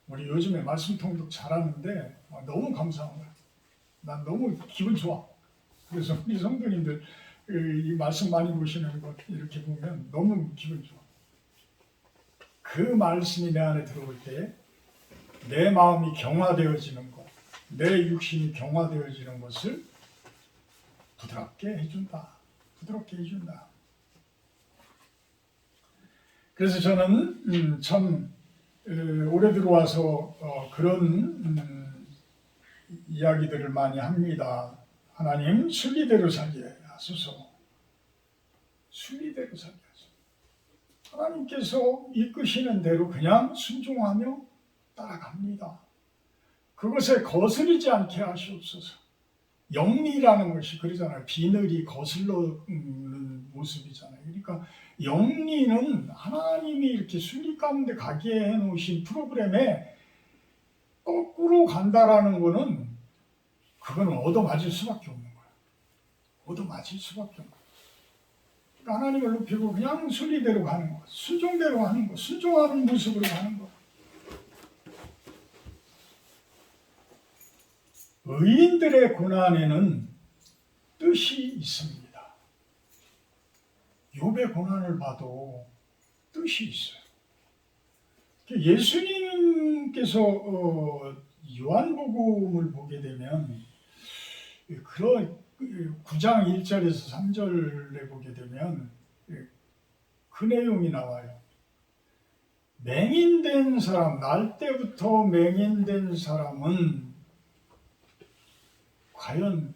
우리 요즘에 말씀 통독 잘하는데 너무 감사한 거야. 난 너무 기분 좋아. 그래서 우리 성도님들 이 말씀 많이 보시는 것 이렇게 보면 너무 기분 좋아. 그 말씀이 내 안에 들어올 때 내 마음이 경화되어지는 것, 내 육신이 경화되어지는 것을 부드럽게 해준다. 부드럽게 해준다. 그래서 저는 참 올해 들어와서 그런 이야기들을 많이 합니다. 하나님 순리대로 살게 하소서. 순리대로 살게 하소서. 하나님께서 이끄시는 대로 그냥 순종하며 따라갑니다. 그것에 거스르지 않게 하시옵소서. 영리라는 것이 그러잖아요. 비늘이 거슬러는 모습이잖아요. 그러니까 영리는 하나님이 이렇게 순리 가운데 가게 해놓으신 프로그램에 거꾸로 간다라는 거는 그거는 얻어맞을 수밖에 없는 거예요. 얻어맞을 수밖에 없는 거예요. 그러니까 하나님을 높이고 그냥 순리대로 가는 거, 순종대로 하는 거, 순종하는 모습으로 가는 거. 의인들의 고난에는 뜻이 있습니다. 욥의 고난을 봐도 뜻이 있어요. 예수님께서 요한복음을 보게 되면 그런 9장 1절에서 3절에 보게 되면 그 내용이 나와요. 맹인된 사람, 날 때부터 맹인된 사람은 과연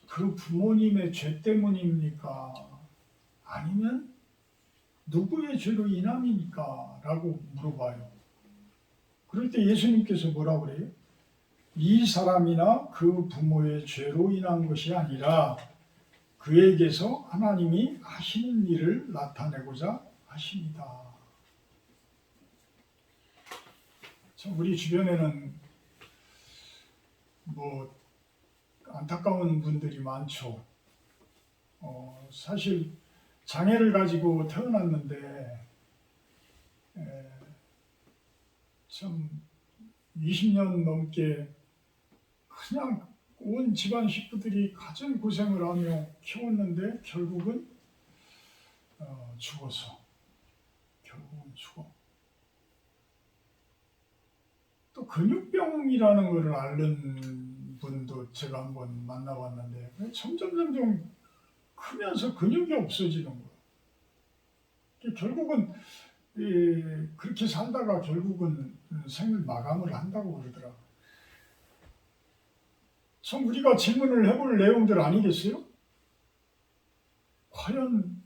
그 부모님의 죄 때문입니까? 아니면 누구의 죄로 인함입니까? 라고 물어봐요. 그럴 때 예수님께서 뭐라고 그래요? 이 사람이나 그 부모의 죄로 인한 것이 아니라 그에게서 하나님이 하시는 일을 나타내고자 하십니다. 우리 주변에는 안타까운 분들이 많죠. 사실 장애를 가지고 태어났는데 참 20년 넘게 그냥 온 집안 식구들이 가진 고생을 하며 키웠는데 결국은 죽어서 결국은 죽어. 또 근육병이라는 것을 앓는 분도 제가 한번 만나봤는데 점점 크면서 근육이 없어지는 거예요. 결국은 그렇게 살다가 결국은 생을 마감을 한다고 그러더라고요. 참 우리가 질문을 해볼 내용들 아니겠어요? 과연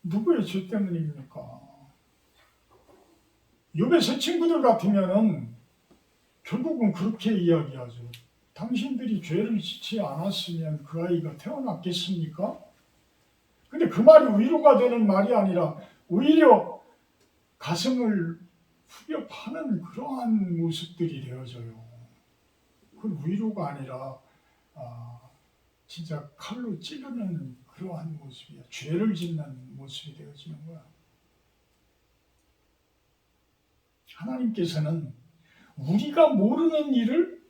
누구의 죄 때문입니까? 욥의 세 친구들 같으면은 결국은 그렇게 이야기하죠. 당신들이 죄를 짓지 않았으면 그 아이가 태어났겠습니까? 근데 그 말이 위로가 되는 말이 아니라 오히려 가슴을 후벼 파는 그러한 모습들이 되어져요. 그건 위로가 아니라 진짜 칼로 찌르는 그러한 모습이야. 죄를 짓는 모습이 되어지는 거야. 하나님께서는 우리가 모르는 일을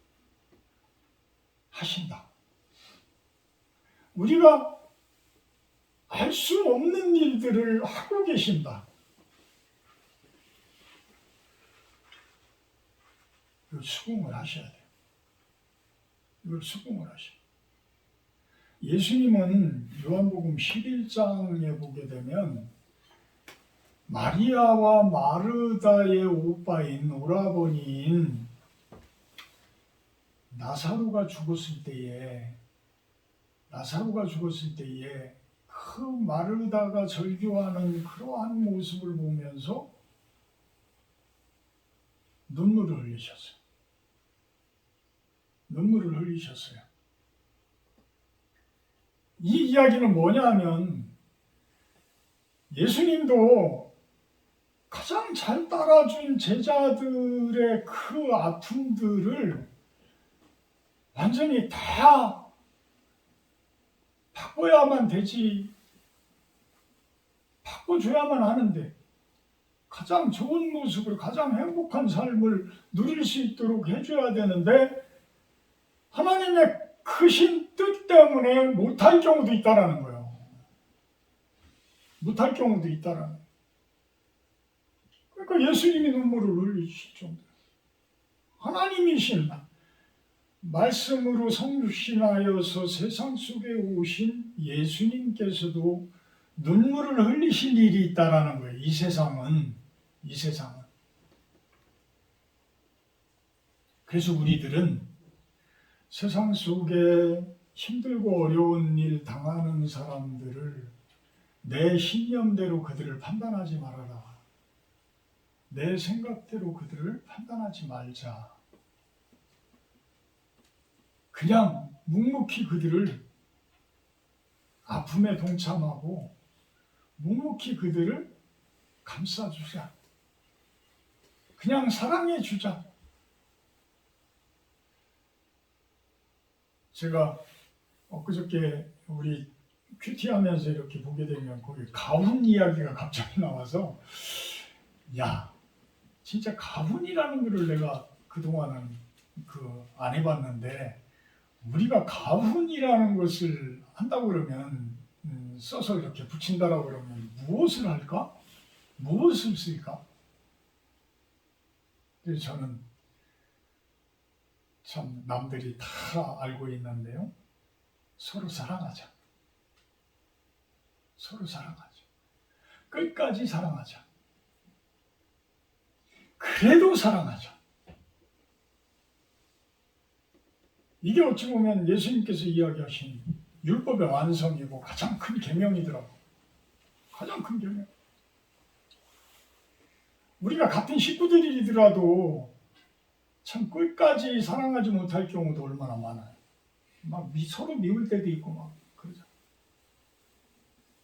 하신다. 우리가 알 수 없는 일들을 하고 계신다. 이걸 수긍을 하셔야 돼요. 이걸 수긍을 하셔야 돼요. 예수님은 요한복음 11장에 보게 되면 마리아와 마르다의 오빠인 오라버니인 나사로가 죽었을 때에 그 마르다가 절규하는 그러한 모습을 보면서 눈물을 흘리셨어요. 이 이야기는 뭐냐면 예수님도 가장 잘 따라준 제자들의 그 아픔들을 완전히 다 바꿔야만 되지, 바꿔줘야만 하는데 가장 좋은 모습을, 가장 행복한 삶을 누릴 수 있도록 해줘야 되는데 하나님의 크신 뜻 때문에 못할 경우도 있다라는 거예요. 못할 경우도 있다라는 거예요. 그러니까 예수님이 눈물을 흘리실 정도예요. 하나님이신 말씀으로 성육신하여서 세상 속에 오신 예수님께서도 눈물을 흘리실 일이 있다라는 거예요. 이 세상은. 그래서 우리들은 세상 속에 힘들고 어려운 일 당하는 사람들을 내 신념대로 그들을 판단하지 말아라. 내 생각대로 그들을 판단하지 말자. 그냥 묵묵히 그들을 아픔에 동참하고 묵묵히 그들을 감싸주자. 그냥 사랑해주자. 제가 엊그저께 우리 큐티하면서 이렇게 보게 되면 거기 가훈 이야기가 갑자기 나와서 야, 진짜 가훈이라는 거를 내가 그동안은 안 해봤는데 우리가 가훈이라는 것을 한다고 그러면 써서 이렇게 붙인다라고 그러면 무엇을 할까? 무엇을 쓸까? 그래서 저는 참 남들이 다 알고 있는데요. 서로 사랑하자. 서로 사랑하자. 끝까지 사랑하자. 그래도 사랑하자. 이게 어찌 보면 예수님께서 이야기하신 율법의 완성이고 가장 큰 계명이더라고. 가장 큰 계명. 우리가 같은 식구들이더라도 참 끝까지 사랑하지 못할 경우도 얼마나 많아요. 막 서로 미울 때도 있고 막 그러죠.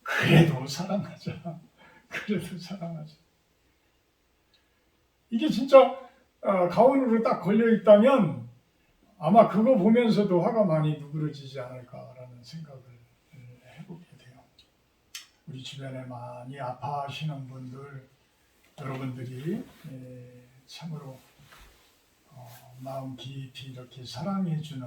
그래도 사랑하자. 그래도 사랑하자. 이게 진짜 가온으로 딱 걸려 있다면 아마 그거 보면서도 화가 많이 누그러지지 않을까라는 생각을 해보게 돼요. 우리 주변에 많이 아파하시는 분들, 여러분들이 참으로 마음 깊이 이렇게 사랑해주는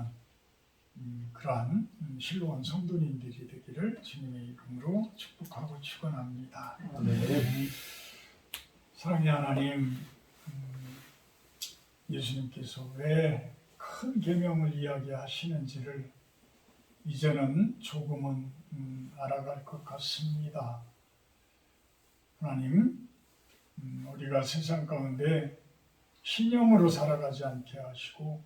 그러한 실로원 성도님들이 되기를 주님의 이름으로 축복하고 축원합니다. 사랑의 하나님, 예수님께서 왜 큰 계명을 이야기하시는지를 이제는 조금은 알아갈 것 같습니다. 하나님, 우리가 세상 가운데 신령으로 살아가지 않게 하시고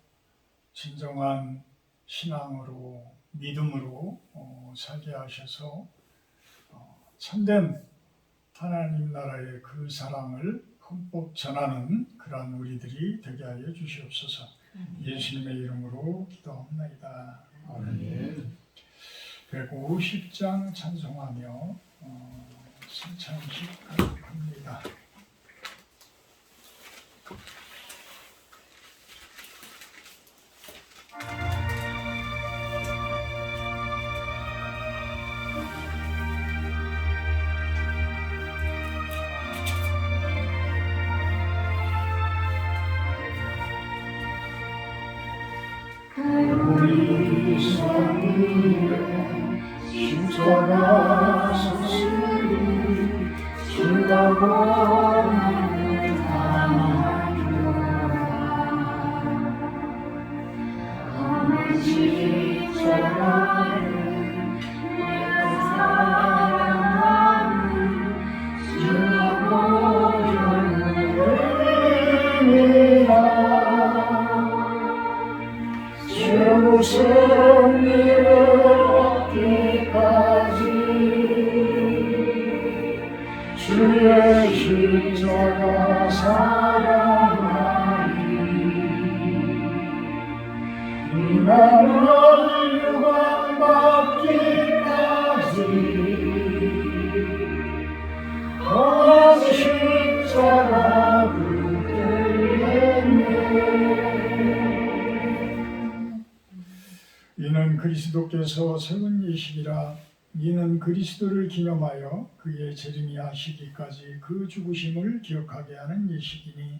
진정한 신앙으로 믿음으로 살게 하셔서 참된 하나님 나라의 그 사랑을 흠뻑 전하는 그러한 우리들이 되게 하여 주시옵소서. 예수님의 이름으로 기도합니다. 아멘. 150장 찬송하며 신창식 합니다.
십자가 소식이 주가 보내는 사랑이로다. 험한 십자가를 내가 사랑하는 주가 보여주는 은혜라. 주 승리를 얻기까지 주의 십자가 사랑하리. 이날을 유감받기까지 험한 십자가 붙들겠네.
이는 그리스도께서 세운 예식이라. 이는 그리스도를 기념하여 그의 재림이 하시기까지 그 죽으심을 기억하게 하는 예식이니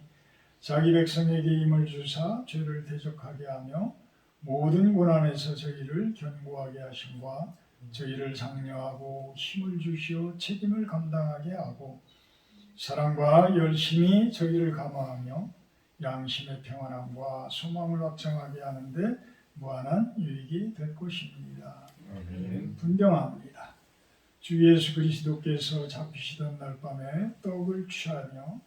자기 백성에게 힘을 주사 죄를 대적하게 하며 모든 고난에서 저희를 견고하게 하심과 저희를 장려하고 힘을 주시어 책임을 감당하게 하고 사랑과 열심히 저희를 감화하며 양심의 평안함과 소망을 확장하게 하는데 무한한 유익이 될 것입니다. 분명합니다. 주 예수 그리스도께서 잡히시던 날 밤에 떡을 취하며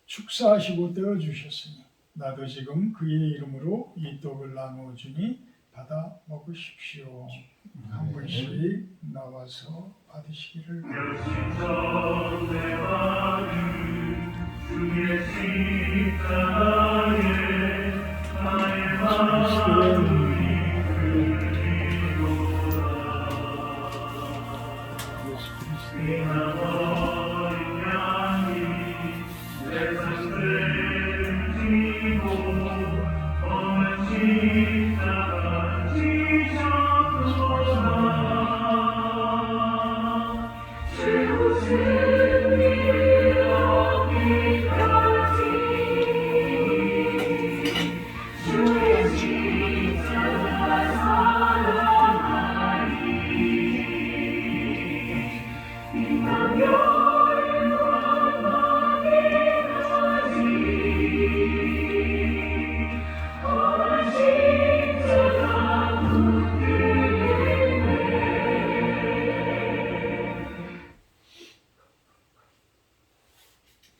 축사하시고 떼어주셨으니 나도 지금 그의 이름으로 이 떡을 나누어 주니 받아 먹으십시오. 한 분씩 나와서 받으시기를 바랍니다.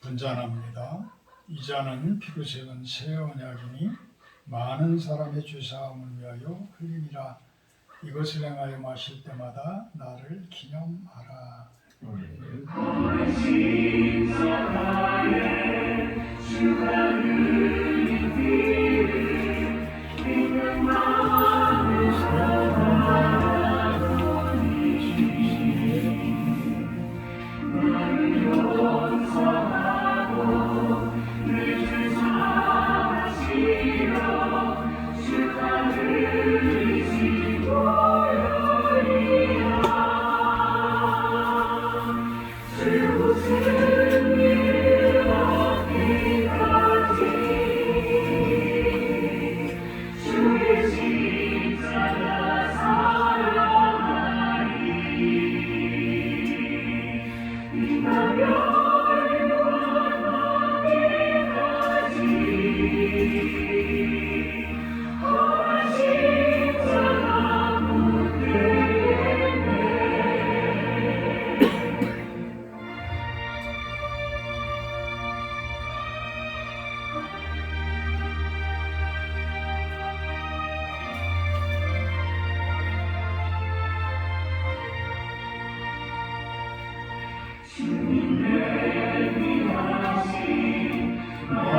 분잔합니다. 이 잔은 피로 세운 새 언약이니 많은 사람의 죄사함을 위하여 흘리니라. 이것을 행하여 마실 때마다 나를 기념하라.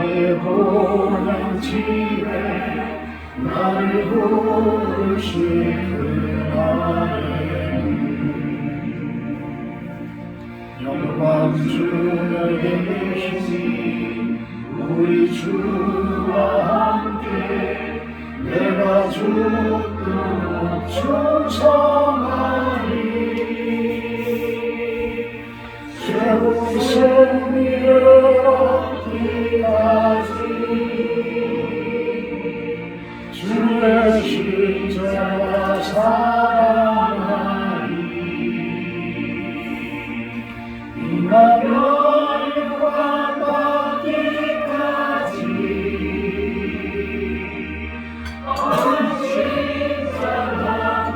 나의 고향 집에 나를 부르신 그날에는 영광 주에 계시니 우리 주와 함께 내가 죽도록 충성하리. 최고 승리를 얻기까지 주의 십자가 사랑하리. 인간을 구원받기까지 십자가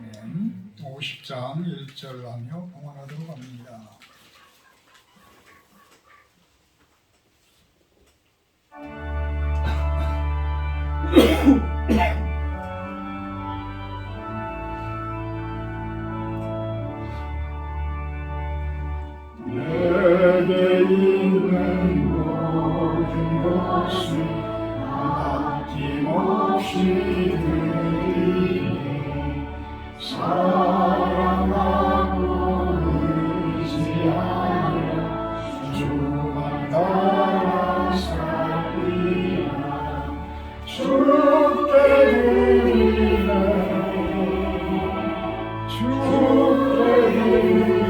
아멘. 50장 1절 하며 봉헌하도록 합니다.
내게 있는 모든 것을 아낌없이 드리니 사랑하고 의지하며 주만 따라 살리라. 주께 드리네 주께 드리네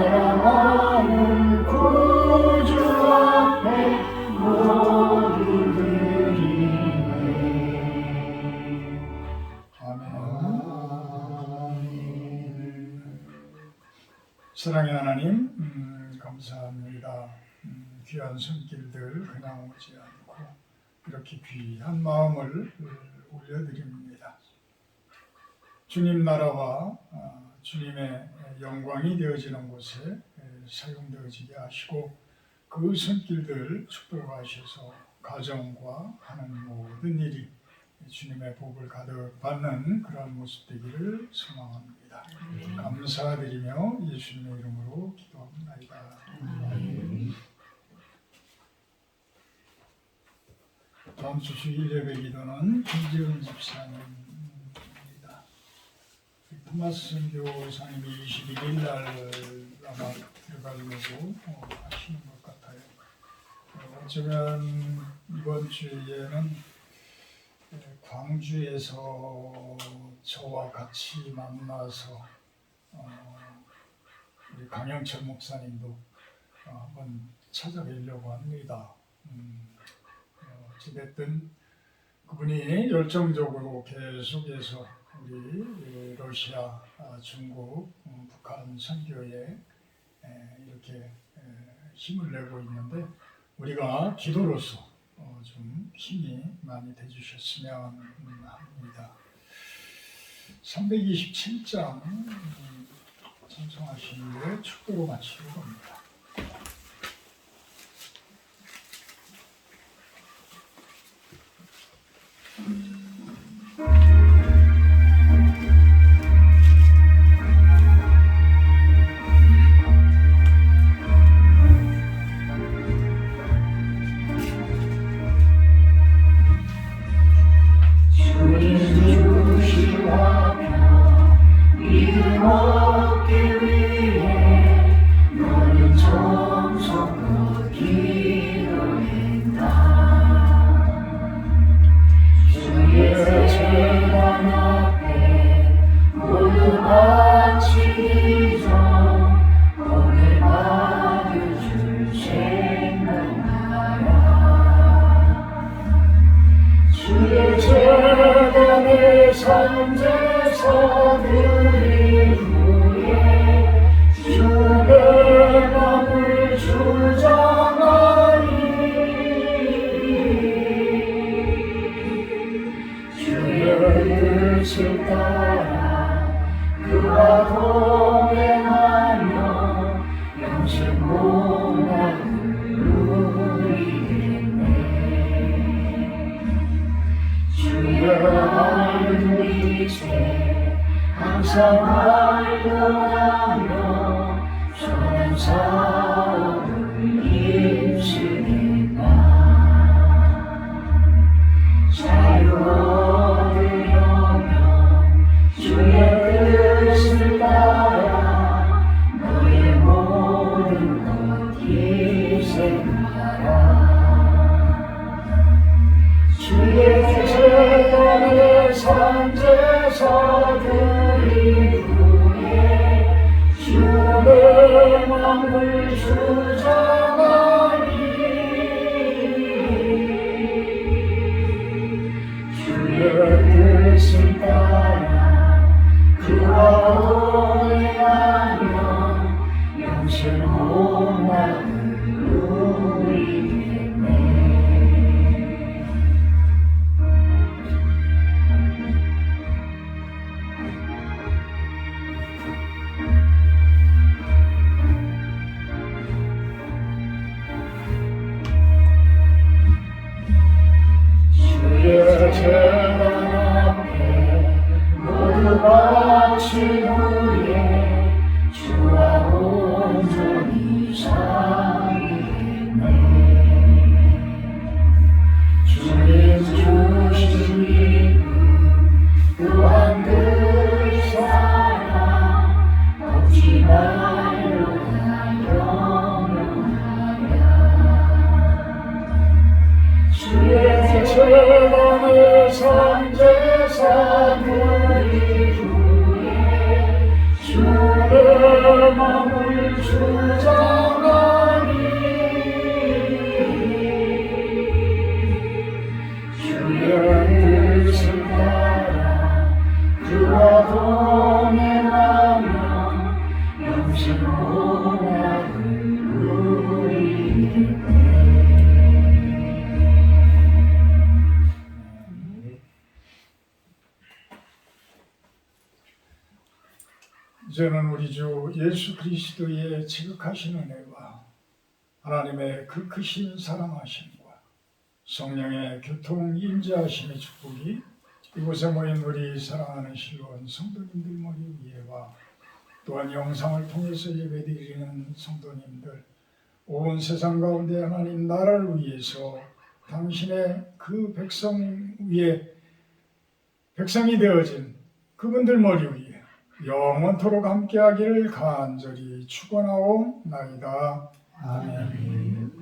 사랑하는 구주 앞에 모두 드리네.
아멘. 사랑의 하나님, 감사합니다. 귀한 손길들 그냥 오지 않고 이렇게 귀한 마음을 올려드립니다. 주님 나라와 주님의 영광이 되어지는 곳에 사용되어지게 하시고 그 손길들 축복하셔서 가정과 하는 모든 일이 주님의 복을 가득 받는 그런 모습 되기를 소망합니다. 감사드리며 예수님의 이름으로 기도합니다. 다음 주 주일 예배 기도는 김지은 집사님입니다. 토마스 선교사님이 21일 날 아마 들어가려고 하시는 것 같아요. 어쩌면 이번 주에는 광주에서 저와 같이 만나서 우리 강영철 목사님도 한번 찾아뵈려고 합니다. 어찌됐든 그분이 열정적으로 계속해서 우리 러시아, 중국, 북한 선교에 이렇게 힘을 내고 있는데 우리가 기도로서 좀 힘이 많이 되주셨으면 합니다. 327장 찬송하신 후에 축도로 마치려고 합니다.
주여 하늘 위에 사랑을 입술했나 자유 얻으려면 주의 뜻을 따라 너의 모든 것 희생하라 주의 제단의 산제사 드린 후에 주의 마음을 주장하니 주의 뜻을 따라 그와 동행하며 영생 공화를 누리겠네 주의 재단 앞에 모두 바친 후에 주와 온전히 살겠네 주님 주신 기쁨 또한 그 사랑 얻지 말로다 영원하랴 주의 제단의 산제사 드린 후에 주의 마음을 주장하니 주의 뜻을 따라 그와 동행하며 영생 공화를 누리겠네
이제는 우리 주 예수 그리스도의 지극하신 은혜와 하나님의 그 크신 사랑하심과 성령의 교통 임재하심의 축복이 이곳에 모인 우리 사랑하는 실로원 성도님들 머리 위에와 또한 영상을 통해서 예배드리는 성도님들 온 세상 가운데 하나님 나라를 위해서 당신의 그 백성 위에 백성이 되어진 그분들 머리 위에 영원토록 함께하기를 간절히 축원하옵나이다. 아멘.